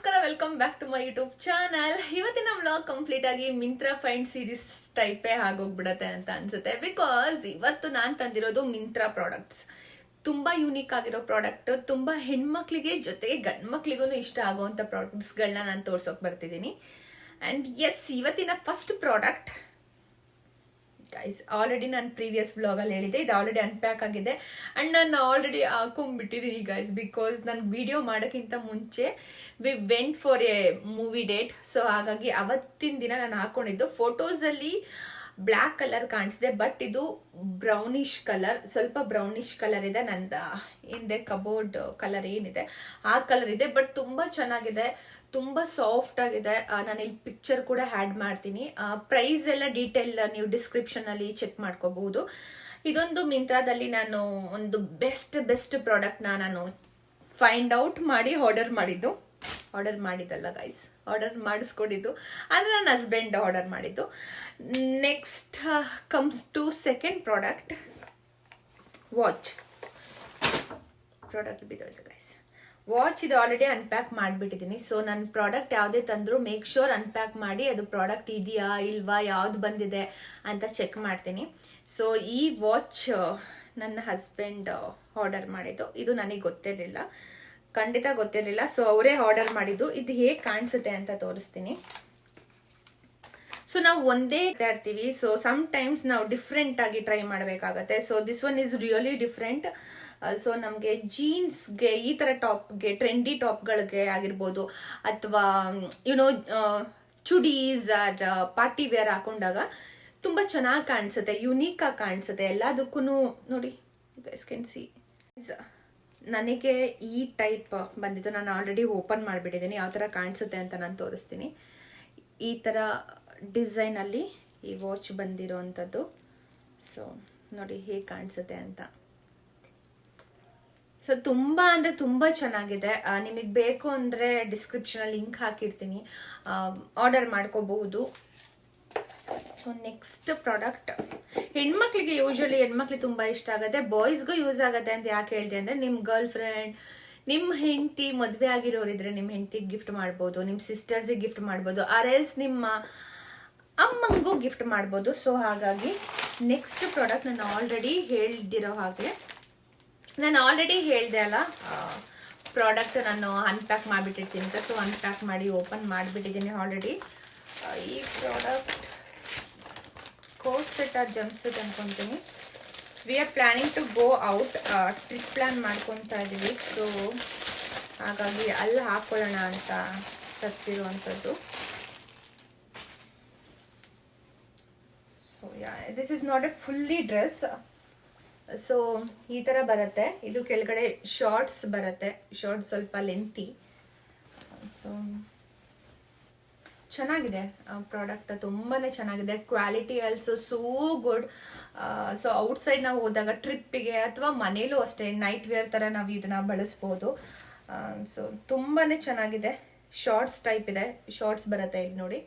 ನಮಸ್ಕಾರ, welcome back to my YouTube channel. ಇವತ್ತಿನ vlog complete ಆಗಿ ಮಿಂತ್ರಾ ಫೈಂಡ್ ಸೀರೀಸ್ ಟೈಪೇ ಆಗೋಗ್ಬಿಡತ್ತೆ ಅಂತ ಅನ್ಸುತ್ತೆ. ಬಿಕಾಸ್ ಇವತ್ತು ನಾನು ತಂದಿರೋದು ಮಿಂತ್ರಾ ಪ್ರಾಡಕ್ಟ್ಸ್. ತುಂಬಾ ಯೂನಿಕ್ ಆಗಿರೋ ಪ್ರಾಡಕ್ಟ್, ತುಂಬಾ ಹೆಣ್ಮಕ್ಳಿಗೆ ಜೊತೆಗೆ ಗಂಡು ಮಕ್ಳಿಗೂ ಇಷ್ಟ ಆಗುವಂತ ಪ್ರಾಡಕ್ಟ್ಸ್ಗಳನ್ನ ನಾನು ತೋರ್ಸೋಕೆ ಬರ್ತಿದ್ದೀನಿ. ಅಂಡ್ ಎಸ್, ಇವತ್ತಿನ ಫಸ್ಟ್ ಪ್ರಾಡಕ್ಟ್ ಗೈಸ್, ಆಲ್ರೆಡಿ ನಾನು ಪ್ರೀವಿಯಸ್ ವ್ಲಾಗಲ್ಲಿ ಹೇಳಿದೆ, ಇದು ಆಲ್ರೆಡಿ ಅನ್ಪ್ಯಾಕ್ ಆಗಿದೆ ಅಂಡ್ ನಾನು ಆಲ್ರೆಡಿ ಹಾಕೊಂಡ್ಬಿಟ್ಟಿದ್ದೀನಿ ಗೈಸ್. ಬಿಕಾಸ್ ನಾನು ವಿಡಿಯೋ ಮಾಡೋಕ್ಕಿಂತ ಮುಂಚೆ we went for a movie date. So ಹಾಗಾಗಿ ಅವತ್ತಿನ ದಿನ ನಾನು ಹಾಕೊಂಡಿದ್ದು. ಫೋಟೋಸಲ್ಲಿ ಬ್ಲ್ಯಾಕ್ ಕಲರ್ ಕಾಣಿಸಿದೆ, ಬಟ್ ಇದು ಬ್ರೌನಿಶ್ ಕಲರ್, ಸ್ವಲ್ಪ ಬ್ರೌನಿಶ್ ಕಲರ್ ಇದೆ. ನಂದ ಹಿಂದೆ ಕಬೋರ್ಡ್ ಕಲರ್ ಏನಿದೆ ಆ ಕಲರ್ ಇದೆ, ಬಟ್ ತುಂಬಾ ಚೆನ್ನಾಗಿದೆ, ತುಂಬಾ ಸಾಫ್ಟ್ ಆಗಿದೆ. ನಾನು ಇಲ್ಲಿ ಪಿಕ್ಚರ್ ಕೂಡ ಆ್ಯಡ್ ಮಾಡ್ತೀನಿ. ಪ್ರೈಸ್ ಎಲ್ಲ ಡೀಟೇಲ್ ನೀವು ಡಿಸ್ಕ್ರಿಪ್ಷನ್ ಅಲ್ಲಿ ಚೆಕ್ ಮಾಡ್ಕೋಬಹುದು. ಇದೊಂದು ಮಿಂತ್ರಾದಲ್ಲಿ ನಾನು ಒಂದು ಬೆಸ್ಟ್ ಪ್ರಾಡಕ್ಟ್ ನಾನು ಫೈಂಡ್ ಔಟ್ ಮಾಡಿ ಆರ್ಡರ್ ಮಾಡಿದ್ದಲ್ಲ ಗೈಸ್, ಆರ್ಡರ್ ಮಾಡಿಸ್ಕೊಂಡಿದ್ದು, ಅಂದರೆ ನನ್ನ ಹಸ್ಬೆಂಡ್ ಆರ್ಡರ್ ಮಾಡಿದ್ದು. Next comes to second product, watch product ಬಿದ್ದೋಯ್ತು ಗೈಸ್. ವಾಚ್ ಇದು ಆಲ್ರೆಡಿ ಅನ್ಪ್ಯಾಕ್ ಮಾಡಿಬಿಟ್ಟಿದ್ದೀನಿ. ಸೊ ನನ್ನ ಪ್ರಾಡಕ್ಟ್ ಯಾವುದೇ ತಂದರೂ ಮೇಕ್ ಶೋರ್ ಅನ್ಪ್ಯಾಕ್ ಮಾಡಿ ಅದು ಪ್ರಾಡಕ್ಟ್ ಇದೆಯಾ ಇಲ್ವಾ, ಯಾವ್ದು ಬಂದಿದೆ ಅಂತ ಚೆಕ್ ಮಾಡ್ತೀನಿ. ಸೊ ಈ ವಾಚ್ ನನ್ನ ಹಸ್ಬೆಂಡ್ ಆರ್ಡರ್ ಮಾಡಿದ್ದು. ಇದು ನನಗೆ ಗೊತ್ತಿರಲಿಲ್ಲ, ಖಂಡಿತ ಗೊತ್ತಿರಲಿಲ್ಲ. ಸೊ ಅವರೇ ಆರ್ಡರ್ ಮಾಡಿದ್ದು. ಇದು ಹೇಗೆ ಕಾಣಿಸುತ್ತೆ ಅಂತ ತೋರಿಸ್ತೀನಿ. ಸೊ ನಾವು ಒಂದೇ ಇರ್ತೀವಿ, ಸೊ ಸಮ್ ಟೈಮ್ಸ್ ನಾವು ಡಿಫ್ರೆಂಟ್ ಆಗಿ ಟ್ರೈ ಮಾಡಬೇಕಾಗತ್ತೆ. So this one is really different. So ನಮಗೆ ಜೀನ್ಸ್ಗೆ, ಈ ತರ ಟಾಪ್ಗೆ, ಟ್ರೆಂಡಿ ಟಾಪ್ಗಳಿಗೆ ಆಗಿರ್ಬೋದು, ಅಥವಾ ಯುನೋ ಚುಡೀಸ್ ಆರ್ ಪಾರ್ಟಿ ವೇರ್ ಹಾಕೊಂಡಾಗ ತುಂಬಾ ಚೆನ್ನಾಗಿ ಕಾಣಿಸುತ್ತೆ, ಯುನೀಕ್ ಆಗಿ ಕಾಣಿಸುತ್ತೆ. ಎಲ್ಲದಕ್ಕೂ ನೋಡಿ, ಗೈಸ್ ಕ್ಯಾನ್ ಸಿ. ನನಗೆ ಈ ಟೈಪ್ ಬಂದಿದ್ದು, ನಾನು ಆಲ್ರೆಡಿ ಓಪನ್ ಮಾಡಿಬಿಟ್ಟಿದ್ದೀನಿ. ಯಾವ ಥರ ಕಾಣಿಸುತ್ತೆ ಅಂತ ನಾನು ತೋರಿಸ್ತೀನಿ. ಈ ಥರ ಡಿಸೈನಲ್ಲಿ ಈ ವಾಚ್ ಬಂದಿರೋ ಅಂಥದ್ದು. ಸೊ ನೋಡಿ ಹೇಗೆ ಕಾಣಿಸುತ್ತೆ ಅಂತ. ಸೊ ತುಂಬ ಅಂದರೆ ತುಂಬ ಚೆನ್ನಾಗಿದೆ. ನಿಮಗೆ ಬೇಕು ಅಂದರೆ ಡಿಸ್ಕ್ರಿಪ್ಷನಲ್ಲಿ ಲಿಂಕ್ ಹಾಕಿರ್ತೀನಿ, ಆರ್ಡರ್ ಮಾಡ್ಕೋಬಹುದು. ಸೊ ನೆಕ್ಸ್ಟ್ ಪ್ರಾಡಕ್ಟ್, ಹೆಣ್ಮಕ್ಳಿಗೆ ಯೂಶಲಿ ಹೆಣ್ಮಕ್ಳಿಗೆ ತುಂಬ ಇಷ್ಟ ಆಗುತ್ತೆ, ಬಾಯ್ಸ್ಗೂ ಯೂಸ್ ಆಗುತ್ತೆ ಅಂತ ಯಾಕೆ ಹೇಳಿದೆ ಅಂದರೆ, ನಿಮ್ಮ ಗರ್ಲ್ ಫ್ರೆಂಡ್, ನಿಮ್ಮ ಹೆಂಡತಿ ಮದುವೆ ಆಗಿರೋರಿದ್ರೆ ನಿಮ್ಮ ಹೆಂಡತಿಗೆ ಗಿಫ್ಟ್ ಮಾಡ್ಬೋದು, ನಿಮ್ಮ ಸಿಸ್ಟರ್ಸಿಗೆ ಗಿಫ್ಟ್ ಮಾಡ್ಬೋದು, ಆರ್ ಎಲ್ಸ್ ನಿಮ್ಮ ಅಮ್ಮಂಗೂ ಗಿಫ್ಟ್ ಮಾಡ್ಬೋದು. ಸೊ ಹಾಗಾಗಿ ನೆಕ್ಸ್ಟ್ ಪ್ರಾಡಕ್ಟ್ ನಾನು ಆಲ್ರೆಡಿ ಹೇಳ್ದಿರೋ ಹಾಗೆ, ನಾನು ಆಲ್ರೆಡಿ ಹೇಳಿದೆ ಅಲ್ಲ, ಪ್ರಾಡಕ್ಟ್ ನಾನು ಅನ್ಪ್ಯಾಕ್ ಮಾಡಿಬಿಟ್ಟಿರ್ತೀನಿ ಅಂತ. ಸೊ ಅನ್ಪ್ಯಾಕ್ ಮಾಡಿ ಓಪನ್ ಮಾಡಿಬಿಟ್ಟಿದ್ದೀನಿ ಆಲ್ರೆಡಿ. ಈ ಪ್ರಾಡಕ್ಟ್ ಕೋಟ್ ಸೆಟ್ ಆ ಜಂಪ್ ಸೆಟ್ ಅನ್ಕೊತೀನಿ. We are planning to go out, trip plan ಮಾಡ್ಕೊತಾ ಇದ್ದೀವಿ. ಸೊ ಹಾಗಾಗಿ ಅಲ್ಲಿ ಹಾಕೊಳ್ಳೋಣ ಅಂತ ತರಿಸಿರುವಂಥದ್ದು. So this is not a fully dress. So ಈ ಥರ ಬರುತ್ತೆ. ಇದು ಕೆಳಗಡೆ ಶಾರ್ಟ್ಸ್ ಬರುತ್ತೆ, ಶಾರ್ಟ್ಸ್ ಸ್ವಲ್ಪ ಲೆಂತಿ. ಸೊ ಚೆನ್ನಾಗಿದೆ ಪ್ರಾಡಕ್ಟ್, ತುಂಬಾ ಚೆನ್ನಾಗಿದೆ. Quality also so good. So outside ನಾವು ಹೋದಾಗ ಟ್ರಿಪ್ಪಿಗೆ ಅಥವಾ ಮನೇಲೂ ಅಷ್ಟೇ ನೈಟ್ ವೇರ್ ಥರ ನಾವು ಇದನ್ನ ಬಳಸ್ಬೋದು. ಸೊ ತುಂಬಾ ಚೆನ್ನಾಗಿದೆ. ಶಾರ್ಟ್ಸ್ ಟೈಪ್ ಇದೆ, ಶಾರ್ಟ್ಸ್ ಬರುತ್ತೆ ಇಲ್ಲಿ ನೋಡಿ.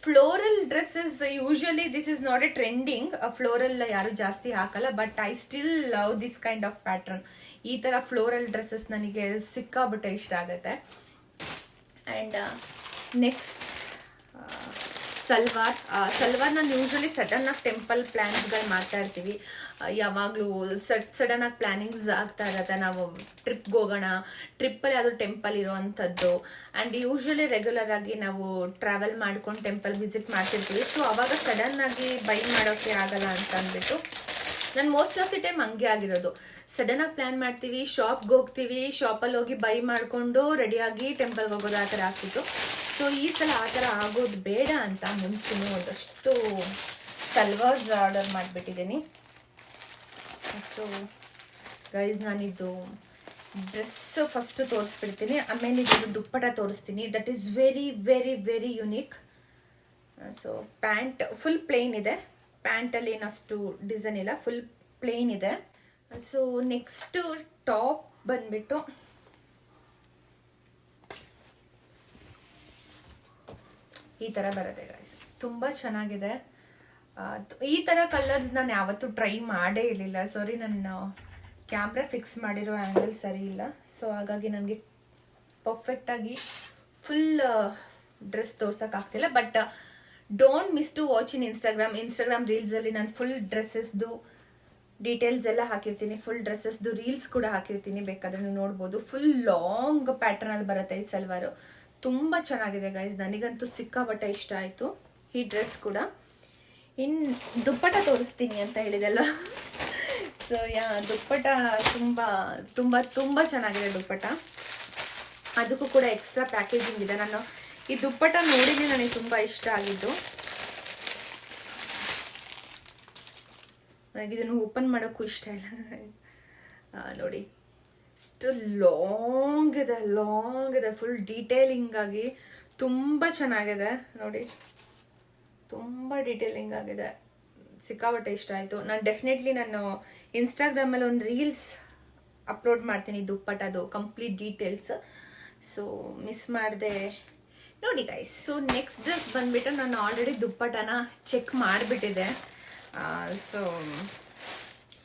Floral dresses usually this is not A trending. Floral ಯಾರು ಜಾಸ್ತಿ ಹಾಕಲ್ಲ, but I still love this kind of pattern. ಈ ಥರ ಫ್ಲೋರಲ್ ಡ್ರೆಸ್ಸಸ್ ನನಗೆ ಸಿಕ್ಕಾಬಿಟ್ಟೆ ಇಷ್ಟ ಆಗುತ್ತೆ. And next salwar. ನಾನು ಯೂಶಲಿ ಸಡನ್ ಆಗಿ ಟೆಂಪಲ್ ಪ್ಲ್ಯಾನ್ಸ್ಗಳು ಮಾಡ್ತಾ ಇರ್ತೀವಿ. ಯಾವಾಗಲೂ ಸಡನ್ ಆಗಿ ಪ್ಲ್ಯಾನಿಂಗ್ಸ್ ಆಗ್ತಾ ಇರತ್ತೆ. ನಾವು ಟ್ರಿಪ್ಗೆ ಹೋಗೋಣ, ಟ್ರಿಪ್ಪಲ್ಲಿ ಯಾವುದೋ ಟೆಂಪಲ್ ಇರೋವಂಥದ್ದು. ಆ್ಯಂಡ್ ಯೂಶಲಿ ರೆಗ್ಯುಲರ್ ಆಗಿ ನಾವು ಟ್ರಾವೆಲ್ ಮಾಡ್ಕೊಂಡು ಟೆಂಪಲ್ ವಿಸಿಟ್ ಮಾಡ್ತಿರ್ತೀವಿ. ಸೊ ಅವಾಗ ಸಡನ್ ಆಗಿ ಬೈ ಮಾಡೋಕ್ಕೆ ಆಗಲ್ಲ ಅಂತ ಅಂದ್ಬಿಟ್ಟು ನಾನು ಮೋಸ್ಟ್ ಆಫ್ ದಿ ಟೈಮ್ ಹಂಗೆ ಆಗಿರೋದು. ಸಡನ್ ಆಗಿ ಪ್ಲ್ಯಾನ್ ಮಾಡ್ತೀವಿ, ಶಾಪ್ಗೆ ಹೋಗ್ತೀವಿ, ಶಾಪಲ್ಲಿ ಹೋಗಿ ಬೈ ಮಾಡಿಕೊಂಡು ರೆಡಿಯಾಗಿ ಟೆಂಪಲ್ಗೆ ಹೋಗೋದು, ಆ ಥರ ಆಗ್ತಿತ್ತು. ಸೊ ಈ ಸಲ ಆ ಥರ ಆಗೋದು ಬೇಡ ಅಂತ ಮುಂಚೆನೂ ಒಂದಷ್ಟು ಸಲ್ವಾರ್ಸ್ ಆರ್ಡರ್ ಮಾಡಿಬಿಟ್ಟಿದ್ದೀನಿ. ಸೊ ಗೈಸ್, ನಾನಿದು ಡ್ರೆಸ್ ಫಸ್ಟು ತೋರಿಸ್ಬಿಡ್ತೀನಿ, ಆಮೇಲೆ ಇದು ದುಪ್ಪಟ ತೋರಿಸ್ತೀನಿ. That is very very very unique. So pant full plain ಇದೆ, ಪ್ಯಾಂಟಲ್ಲಿ ಏನಷ್ಟು ಡಿಸೈನ್ ಇಲ್ಲ, ಫುಲ್ ಪ್ಲೇನ್ ಇದೆ. ಸೊ ನೆಕ್ಸ್ಟ್ ಟಾಪ್ ಬಂದ್ಬಿಟ್ಟು ಈ ಥರ ಬರುತ್ತೆ ಗೈಸ್, ತುಂಬ ಚೆನ್ನಾಗಿದೆ. ಈ ಥರ ಕಲರ್ಸ್ ನಾನು ಯಾವತ್ತೂ ಟ್ರೈ ಮಾಡೇ ಇರಲಿಲ್ಲ. ಸಾರಿ, ನನ್ನ ಕ್ಯಾಮ್ರಾ ಫಿಕ್ಸ್ ಮಾಡಿರೋ ಆ್ಯಂಗಲ್ ಸರಿ ಇಲ್ಲ. ಸೊ ಹಾಗಾಗಿ ನನಗೆ ಪರ್ಫೆಕ್ಟಾಗಿ ಫುಲ್ ಡ್ರೆಸ್ ತೋರ್ಸೋಕ್ಕಾಗ್ತಿಲ್ಲ. But don't miss to watch in Instagram ರೀಲ್ಸಲ್ಲಿ ನಾನು ಫುಲ್ ಡ್ರೆಸ್ಸಸ್ದು ಡೀಟೇಲ್ಸ್ ಎಲ್ಲ ಹಾಕಿರ್ತೀನಿ, ಫುಲ್ ಡ್ರೆಸ್ಸಸ್ದು ರೀಲ್ಸ್ ಕೂಡ ಹಾಕಿರ್ತೀನಿ, ಬೇಕಾದ್ರೆ ನೀವು ನೋಡ್ಬೋದು. ಫುಲ್ ಲಾಂಗ್ ಪ್ಯಾಟರ್ನಲ್ಲಿ ಬರುತ್ತೆ ಈ ಸಲ್ವಾರು, ತುಂಬ ಚೆನ್ನಾಗಿದೆ ಗೈಸ್. ನನಗಂತೂ ಸಿಕ್ಕಾಪಟ್ಟೆ ಇಷ್ಟ ಆಯಿತು ಈ ಡ್ರೆಸ್ ಕೂಡ. ಇನ್ನು ದುಪ್ಪಟ ತೋರಿಸ್ತೀನಿ ಅಂತ ಹೇಳಿದೆಲ್ಲ. ಸೊ ದುಪ್ಪಟ ತುಂಬ ತುಂಬ ತುಂಬ ಚೆನ್ನಾಗಿದೆ ದುಪ್ಪಟ. ಅದಕ್ಕೂ ಕೂಡ ಎಕ್ಸ್ಟ್ರಾ ಪ್ಯಾಕೇಜಿಂಗ್ ಇದೆ. ನಾನು ಈ ದುಪ್ಪಟ ನೋಡಿದ್ರೆ ನನಗೆ ತುಂಬ ಇಷ್ಟ ಆಗಿದ್ದು. ನನಗೆ ಇದನ್ನು ಓಪನ್ ಮಾಡೋಕ್ಕೂ ಇಷ್ಟ ಇಲ್ಲ. ನೋಡಿ ಇಷ್ಟು ಲಾಂಗ್ ಇದೆ, ಫುಲ್ ಡೀಟೇಲಿಂಗ್ ಆಗಿ ತುಂಬ ಚೆನ್ನಾಗಿದೆ ನೋಡಿ, ತುಂಬ ಡೀಟೇಲಿಂಗ್ ಆಗಿದೆ, ಸಿಕ್ಕಾಪಟ್ಟೆ ಇಷ್ಟ ಆಯಿತು. ನಾನು ಡೆಫಿನೆಟ್ಲಿ ನಾನು ಇನ್ಸ್ಟಾಗ್ರಾಮಲ್ಲಿ ಒಂದು ರೀಲ್ಸ್ ಅಪ್ಲೋಡ್ ಮಾಡ್ತೀನಿ ದುಪ್ಪಟ್ಟದು ಕಂಪ್ಲೀಟ್ ಡೀಟೇಲ್ಸ್. ಸೊ ಮಿಸ್ ಮಾಡಿದೆ ನೋಡಿ ಗೈಸ್. ಸೊ ನೆಕ್ಸ್ಟ್ ಡ್ರೆಸ್ ಬಂದುಬಿಟ್ಟು ನಾನು ಆಲ್ರೆಡಿ ದುಪ್ಪಟ್ಟನ ಚೆಕ್ ಮಾಡಿಬಿಟ್ಟಿದೆ. ಸೊ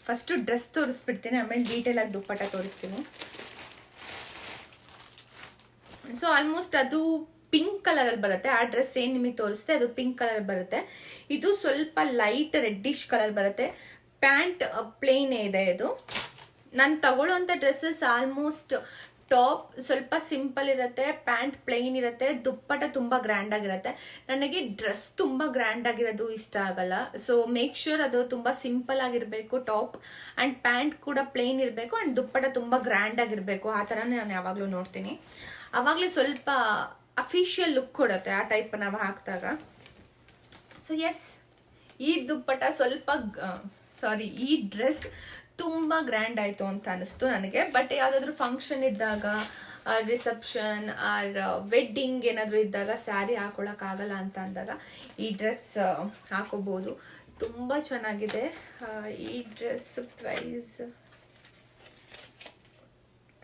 ಫಸ್ಟು ಡ್ರೆಸ್ ತೋರಿಸ್ಬಿಡ್ತೀನಿ, ಆಮೇಲೆ ಡೀಟೇಲಾಗಿ ದುಪ್ಪಟ್ಟ ತೋರಿಸ್ತೀನಿ. ಸೊ ಆಲ್ಮೋಸ್ಟ್ ಅದು ಪಿಂಕ್ ಕಲರಲ್ಲಿ ಬರುತ್ತೆ. ಆ ಡ್ರೆಸ್ ಏನು ನಿಮಗೆ ತೋರಿಸ್ತೆ ಅದು ಪಿಂಕ್ ಕಲರ್ ಬರುತ್ತೆ. ಇದು ಸ್ವಲ್ಪ ಲೈಟ್ ರೆಡ್ಡಿಶ್ ಕಲರ್ ಬರುತ್ತೆ. ಪ್ಯಾಂಟ್ ಪ್ಲೇನ್ ಇದೆ. ಇದು ನಾನು ತಗೊಳ್ಳೋಂಥ ಡ್ರೆಸ್ಸಸ್ ಆಲ್ಮೋಸ್ಟ್ ಟಾಪ್ ಸ್ವಲ್ಪ ಸಿಂಪಲ್ ಇರುತ್ತೆ, ಪ್ಯಾಂಟ್ ಪ್ಲೇನ್ ಇರುತ್ತೆ, ದುಪ್ಪಟ ತುಂಬ ಗ್ರ್ಯಾಂಡ್ ಆಗಿರುತ್ತೆ. ನನಗೆ ಡ್ರೆಸ್ ತುಂಬ ಗ್ರ್ಯಾಂಡ್ ಆಗಿರೋದು ಇಷ್ಟ ಆಗಲ್ಲ. ಸೊ ಮೇಕ್ ಶ್ಯೂರ್ ಅದು ತುಂಬ ಸಿಂಪಲ್ ಆಗಿರಬೇಕು ಟಾಪ್, ಆ್ಯಂಡ್ ಪ್ಯಾಂಟ್ ಕೂಡ ಪ್ಲೇನ್ ಇರಬೇಕು, ಆ್ಯಂಡ್ ದುಪ್ಪಟ ತುಂಬ ಗ್ರ್ಯಾಂಡ್ ಆಗಿರಬೇಕು. ಆ ಥರನೇ ನಾನು ಯಾವಾಗಲೂ ನೋಡ್ತೀನಿ. ಆವಾಗಲೇ ಸ್ವಲ್ಪ ಅಫಿಷಿಯಲ್ ಲುಕ್ ಕೊಡುತ್ತೆ ಆ ಟೈಪ್ ನಾವು ಹಾಕಿದಾಗ. ಸೊ ಎಸ್, ಈ ದುಪ್ಪಟ ಸ್ವಲ್ಪ ಈ ಡ್ರೆಸ್ ತುಂಬ ಗ್ರ್ಯಾಂಡ್ ಆಯಿತು ಅಂತ ಅನಿಸ್ತು ನನಗೆ. ಬಟ್ ಯಾವುದಾದ್ರೂ ಫಂಕ್ಷನ್ ಇದ್ದಾಗ, ರಿಸೆಪ್ಷನ್ ಆರ್ ವೆಡ್ಡಿಂಗ್ ಏನಾದರೂ ಇದ್ದಾಗ ಸ್ಯಾರಿ ಹಾಕೊಳ್ಳೋಕ್ಕಾಗಲ್ಲ ಅಂತ ಅಂದಾಗ ಈ ಡ್ರೆಸ್ ಹಾಕೋಬೋದು. ತುಂಬ ಚೆನ್ನಾಗಿದೆ. ಈ ಡ್ರೆಸ್ ಪ್ರೈಸ್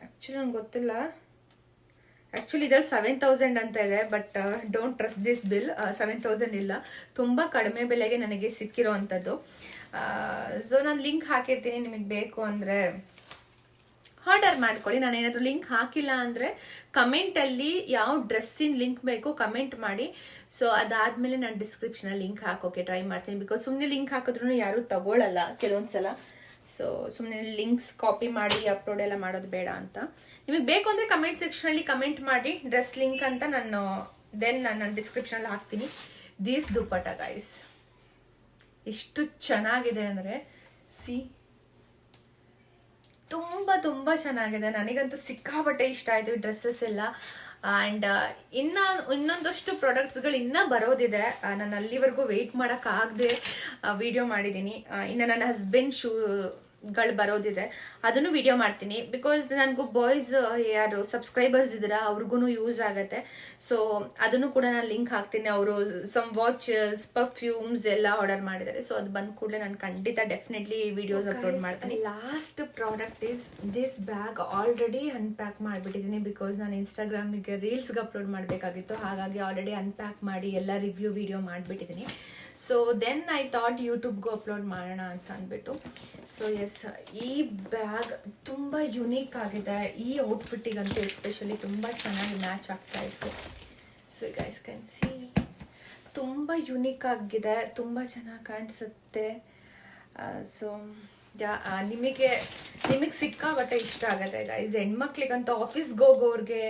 ಆ್ಯಕ್ಚುಲಿ ನಂಗೆ ಗೊತ್ತಿಲ್ಲ. ಆ್ಯಕ್ಚುಲಿ ಇದ್ರಲ್ಲಿ 7000 ಅಂತ ಇದೆ, but don't trust this bill. 7000 ಇಲ್ಲ, ತುಂಬ ಕಡಿಮೆ ಬೆಲೆಗೆ ನನಗೆ ಸಿಕ್ಕಿರೋ ಅಂಥದ್ದು. ಸೊ ನಾನು ಲಿಂಕ್ ಹಾಕಿರ್ತೀನಿ, ನಿಮಗೆ ಬೇಕು ಅಂದರೆ ಆರ್ಡರ್ ಮಾಡ್ಕೊಳ್ಳಿ. ನಾನು ಏನಾದರೂ ಲಿಂಕ್ ಹಾಕಿಲ್ಲ ಅಂದರೆ ಕಮೆಂಟಲ್ಲಿ ಯಾವ ಡ್ರೆಸ್ಸಿನ ಲಿಂಕ್ ಬೇಕು ಕಮೆಂಟ್ ಮಾಡಿ. ಸೊ ಅದಾದಮೇಲೆ ನಾನು ಡಿಸ್ಕ್ರಿಪ್ಷನಲ್ಲಿ ಲಿಂಕ್ ಹಾಕೋಕೆ ಟ್ರೈ ಮಾಡ್ತೀನಿ. ಬಿಕಾಸ್ ಸುಮ್ಮನೆ ಲಿಂಕ್ ಹಾಕಿದ್ರೂ ಯಾರೂ ತಗೊಳ್ಳಲ್ಲ ಕೆಲವೊಂದು ಸಲ. ಸೊ ಸುಮ್ಮನೆ ಲಿಂಕ್ಸ್ ಕಾಪಿ ಮಾಡಿ ಅಪ್ಲೋಡ್ ಎಲ್ಲ ಮಾಡೋದು ಬೇಡ ಅಂತ. ನಿಮಗೆ ಬೇಕು ಅಂದರೆ ಕಮೆಂಟ್ ಸೆಕ್ಷನಲ್ಲಿ ಕಮೆಂಟ್ ಮಾಡಿ ಡ್ರೆಸ್ ಲಿಂಕ್ ಅಂತ. ನಾನು ಡಿಸ್ಕ್ರಿಪ್ಷನಲ್ಲಿ ಹಾಕ್ತೀನಿ. ದೀಸ್ ದುಪ್ಪಟ ಗೈಸ್ ಎಷ್ಟು ಚೆನ್ನಾಗಿದೆ ಅಂದರೆ ತುಂಬ ಚೆನ್ನಾಗಿದೆ. ನನಗಂತೂ ಸಿಕ್ಕಾಪಟ್ಟೆ ಇಷ್ಟ ಆಯಿತು ಈ ಡ್ರೆಸ್ಸಸ್ ಎಲ್ಲ. ಆ್ಯಂಡ್ ಇನ್ನೊಂದಷ್ಟು ಪ್ರಾಡಕ್ಟ್ಸ್ಗಳು ಇನ್ನೂ ಬರೋದಿದೆ. ನಾನು ಅಲ್ಲಿವರೆಗೂ ವೆಯ್ಟ್ ಮಾಡೋಕ್ಕಾಗದೆ ವಿಡಿಯೋ ಮಾಡಿದ್ದೀನಿ. ಇನ್ನು ನನ್ನ ಹಸ್ಬೆಂಡ್ ಶೂಗಳು ಬರೋದಿದೆ, ಅದನ್ನು ವಿಡಿಯೋ ಮಾಡ್ತೀನಿ. ಬಿಕಾಸ್ ನನಗೂ ಬಾಯ್ಸ್ ಯಾರು ಸಬ್ಸ್ಕ್ರೈಬರ್ಸ್ ಇದ್ದೀರಾ ಅವ್ರಿಗೂ ಯೂಸ್ ಆಗುತ್ತೆ. ಸೊ ಅದನ್ನು ಕೂಡ ನಾನು ಲಿಂಕ್ ಹಾಕ್ತೀನಿ. ಅವರು ಸಮ್ ವಾಚಸ್, ಪರ್ಫ್ಯೂಮ್ಸ್ ಎಲ್ಲ ಆರ್ಡರ್ ಮಾಡಿದ್ದಾರೆ. ಸೊ ಅದು ಬಂದ ಕೂಡಲೇ ನಾನು ಖಂಡಿತ ಡೆಫಿನೆಟ್ಲಿ ವಿಡಿಯೋಸ್ ಅಪ್ಲೋಡ್ ಮಾಡ್ತೀನಿ. Last product is this bag. Already unpack ಮಾಡಿಬಿಟ್ಟಿದ್ದೀನಿ ಬಿಕಾಸ್ ನಾನು ಇನ್ಸ್ಟಾಗ್ರಾಮಿಗೆ ರೀಲ್ಸ್ಗೆ ಅಪ್ಲೋಡ್ ಮಾಡಬೇಕಾಗಿತ್ತು. ಹಾಗಾಗಿ ಆಲ್ರೆಡಿ ಅನ್ಪ್ಯಾಕ್ ಮಾಡಿ ಎಲ್ಲ ರಿವ್ಯೂ ವಿಡಿಯೋ ಮಾಡಿಬಿಟ್ಟಿದ್ದೀನಿ. ಸೊ ದೆನ್ ಐ ಥಾಟ್ ಯೂಟ್ಯೂಬ್ಗೂ ಅಪ್ಲೋಡ್ ಮಾಡೋಣ ಅಂತ ಅಂದ್ಬಿಟ್ಟು. ಸೊ ಎಸ್, ಈ ಬ್ಯಾಗ್ ತುಂಬ ಯುನೀಕ್ ಆಗಿದೆ. ಈ ಔಟ್ಫಿಟ್ಟಿಗಂತೂ ಎಸ್ಪೆಷಲಿ ತುಂಬ ಚೆನ್ನಾಗಿ ಮ್ಯಾಚ್ ಆಗ್ತಾ ಇತ್ತು. ಸೊ ಗೈಸ್ ಕ್ಯಾನ್ ಸಿ, ತುಂಬ ಯುನೀಕ್ ಆಗಿದೆ, ತುಂಬ ಚೆನ್ನಾಗಿ ಕಾಣಿಸುತ್ತೆ. ಸೊ ನಿಮಗೆ ಸಿಕ್ಕಾಪಟ್ಟೆ ಇಷ್ಟ ಆಗುತ್ತೆ ಗೈಸ್. ಹೆಣ್ಮಕ್ಳಿಗಂತೂ ಆಫೀಸ್ಗೆ ಹೋಗೋರ್ಗೆ,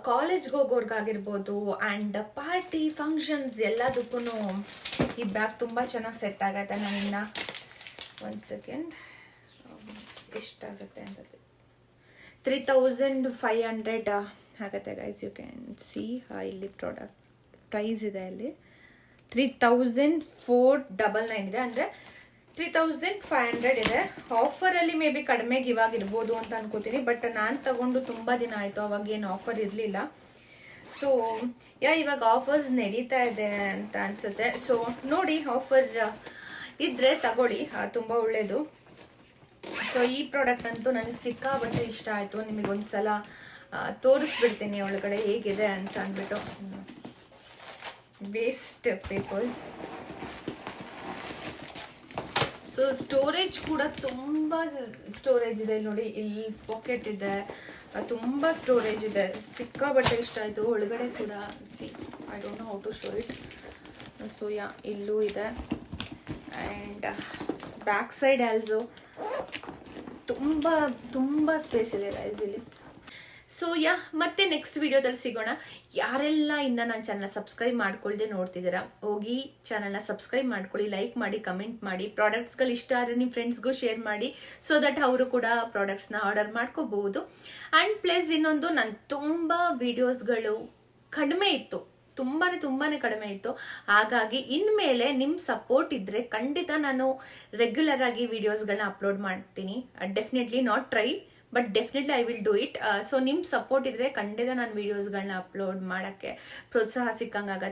ಕಾಲೇಜ್ಗೆ ಹೋಗೋರ್ಗಾಗಿರ್ಬೋದು, ಆ್ಯಂಡ್ ಪಾರ್ಟಿ ಫಂಕ್ಷನ್ಸ್ ಎಲ್ಲದಕ್ಕೂ ಈ ಬ್ಯಾಗ್ ತುಂಬ ಚೆನ್ನಾಗಿ ಸೆಟ್ ಆಗುತ್ತೆ. ನಾನಿನ್ನು ಒಂದು ಸೆಕೆಂಡ್ ಎಷ್ಟಾಗುತ್ತೆ ಅಂತ 3500 ಆಗುತ್ತೆ ಗೈಸ್. ಯು ಕ್ಯಾನ್ ಸಿ ಇಲ್ಲಿ ಪ್ರಾಡಕ್ಟ್ ಪ್ರೈಸ್ ಇದೆ, ಅಲ್ಲಿ 3499 ಇದೆ, ಅಂದರೆ 3500 ಇದೆ. ಆಫರಲ್ಲಿ ಮೇ ಬಿ ಕಡಿಮೆಗೆ ಇವಾಗ ಇರ್ಬೋದು ಅಂತ ಅನ್ಕೋತೀನಿ. ಬಟ್ ನಾನು ತಗೊಂಡು ತುಂಬ ದಿನ ಆಯಿತು, ಅವಾಗ ಏನು ಆಫರ್ ಇರಲಿಲ್ಲ. ಸೊ ಇವಾಗ ಆಫರ್ಸ್ ನಡೀತಾ ಇದೆ ಅಂತ ಅನಿಸುತ್ತೆ. ಸೊ ನೋಡಿ, ಆಫರ್ ಇದ್ದರೆ ತಗೊಳ್ಳಿ, ತುಂಬ ಒಳ್ಳೆಯದು. ಸೊ ಈ ಪ್ರಾಡಕ್ಟ್ ಅಂತೂ ನನಗೆ ಸಿಕ್ಕಾಪಟ್ಟೆ ಇಷ್ಟ ಆಯಿತು. ನಿಮಗೊಂದ್ಸಲ ತೋರಿಸ್ಬಿಡ್ತೀನಿ ಒಳಗಡೆ ಹೇಗಿದೆ ಅಂತ ಅಂದ್ಬಿಟ್ಟು. Waste papers. ಸೊ ಸ್ಟೋರೇಜ್ ಕೂಡ ತುಂಬ ಸ್ಟೋರೇಜ್ ಇದೆ ನೋಡಿ, ಇಲ್ಲಿ ಪಾಕೆಟ್ ಇದೆ, ತುಂಬ ಸ್ಟೋರೇಜ್ ಇದೆ, ಸಿಕ್ಕಾಬಟ್ಟೆ ಇಷ್ಟ ಆಯಿತು. ಒಳಗಡೆ ಕೂಡ see I don't know how to show it. So yeah ಇಲ್ಲೂ ಇದೆ ಆ್ಯಂಡ್ ಬ್ಯಾಕ್ ಸೈಡ್ ಆಲ್ಸೋ ತುಂಬ ತುಂಬ ಸ್ಪೇಸ್ ಇದೆ ಗೈಸ್ ಇಲ್ಲಿ. ಸೊ ಯಾ ಮತ್ತೆ ನೆಕ್ಸ್ಟ್ ವಿಡಿಯೋದಲ್ಲಿ ಸಿಗೋಣ. ಯಾರೆಲ್ಲ ಇನ್ನು ನನ್ನ ಚಾನಲ್ ಸಬ್ಸ್ಕ್ರೈಬ್ ಮಾಡ್ಕೊಳ್ದೆ ನೋಡ್ತಿದ್ದೀರಾ, ಹೋಗಿ ಚಾನಲ್ನ ಸಬ್ಸ್ಕ್ರೈಬ್ ಮಾಡ್ಕೊಳ್ಳಿ, ಲೈಕ್ ಮಾಡಿ, ಕಮೆಂಟ್ ಮಾಡಿ, ಪ್ರಾಡಕ್ಟ್ಸ್ಗಳು ಇಷ್ಟ ಆದರೆ ನಿಮ್ಮ ಫ್ರೆಂಡ್ಸ್ಗೂ ಶೇರ್ ಮಾಡಿ, ಸೊ ದಟ್ ಅವರು ಕೂಡ ಪ್ರಾಡಕ್ಟ್ಸ್ನ ಆರ್ಡರ್ ಮಾಡ್ಕೋಬಹುದು. ಆ್ಯಂಡ್ ಪ್ಲಸ್ ಇನ್ನೊಂದು, ನನ್ನ ತುಂಬ ವಿಡಿಯೋಸ್ಗಳು ಕಡಿಮೆ ಇತ್ತು, ತುಂಬಾನೇ ಕಡಿಮೆ ಇತ್ತು. ಹಾಗಾಗಿ ಇನ್ಮೇಲೆ ನಿಮ್ಮ ಸಪೋರ್ಟ್ ಇದ್ರೆ ಖಂಡಿತ ನಾನು ರೆಗ್ಯುಲರ್ ಆಗಿ ವಿಡಿಯೋಸ್ಗಳನ್ನ ಅಪ್ಲೋಡ್ ಮಾಡ್ತೀನಿ. Definitely not try but definitely I will do it. So ನಿಮ್ಮ ಸಪೋರ್ಟ್ ಇದ್ರೆ ಖಂಡಿತ ನಾನು ವಿಡಿಯೋಸ್ಗಳನ್ನ ಅಪ್ಲೋಡ್ ಮಾಡೋಕ್ಕೆ ಪ್ರೋತ್ಸಾಹ ಸಿಕ್ಕಂಗಾಗತ್ತೆ.